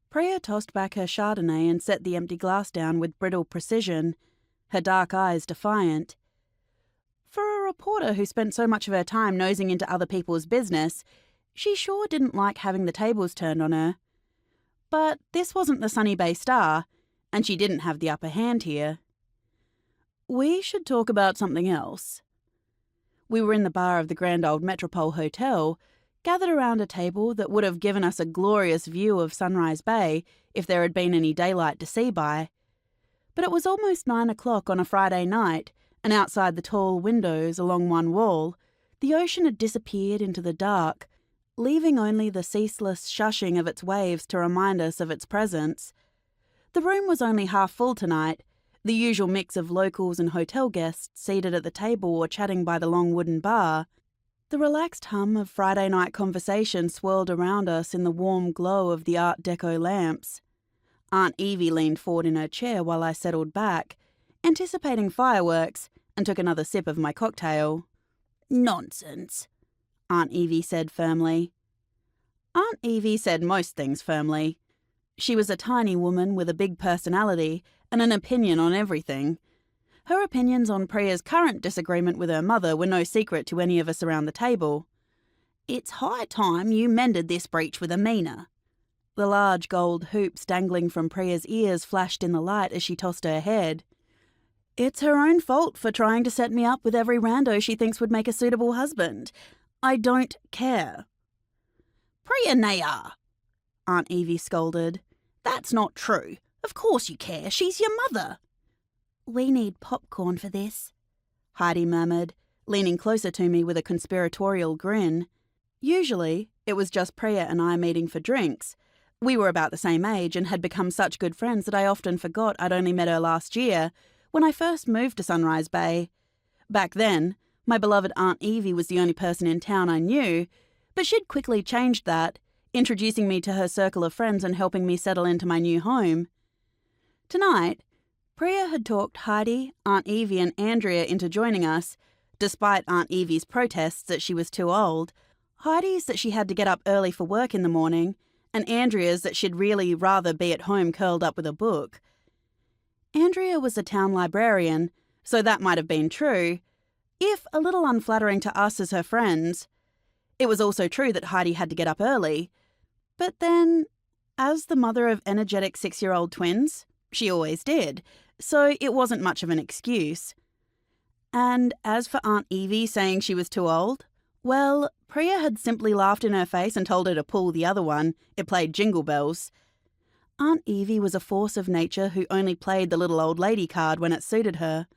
Priya tossed back her Chardonnay and set the empty glass down with brittle precision, her dark eyes defiant. For a reporter who spent so much of her time nosing into other people's business, she sure didn't like having the tables turned on her. But this wasn't the Sunny Bay Star, and she didn't have the upper hand here. We should talk about something else. We were in the bar of the Grand Old Metropole Hotel, gathered around a table that would have given us a glorious view of Sunrise Bay if there had been any daylight to see by. But it was almost 9 o'clock on a Friday night, and outside the tall windows along one wall, the ocean had disappeared into the dark, leaving only the ceaseless shushing of its waves to remind us of its presence. The room was only half full tonight, the usual mix of locals and hotel guests seated at the table or chatting by the long wooden bar. The relaxed hum of Friday night conversation swirled around us in the warm glow of the Art Deco lamps. Aunt Evie leaned forward in her chair while I settled back, anticipating fireworks, and took another sip of my cocktail. "Nonsense," Aunt Evie said firmly. Aunt Evie said most things firmly. She was a tiny woman with a big personality and an opinion on everything. Her opinions on Priya's current disagreement with her mother were no secret to any of us around the table. "It's high time you mended this breach with Amina." The large gold hoops dangling from Priya's ears flashed in the light as she tossed her head. "It's her own fault for trying to set me up with every rando she thinks would make a suitable husband. I don't care." "Priya Nayar," Aunt Evie scolded. "That's not true. Of course you care. She's your mother." "We need popcorn for this," Heidi murmured, leaning closer to me with a conspiratorial grin. Usually, it was just Priya and I meeting for drinks. We were about the same age and had become such good friends that I often forgot I'd only met her last year, when I first moved to Sunrise Bay. Back then, my beloved Aunt Evie was the only person in town I knew, but she'd quickly changed that, introducing me to her circle of friends and helping me settle into my new home. Tonight, Priya had talked Heidi, Aunt Evie and Andrea into joining us, despite Aunt Evie's protests that she was too old, Heidi's that she had to get up early for work in the morning, and Andrea's that she'd really rather be at home curled up with a book. Andrea was a town librarian, so that might have been true, if a little unflattering to us as her friends. It was also true that Heidi had to get up early. But then, as the mother of energetic 6-year-old twins, she always did, so it wasn't much of an excuse. And as for Aunt Evie saying she was too old, well, Priya had simply laughed in her face and told her to pull the other one. It played Jingle Bells. Aunt Evie was a force of nature who only played the little old lady card when it suited her.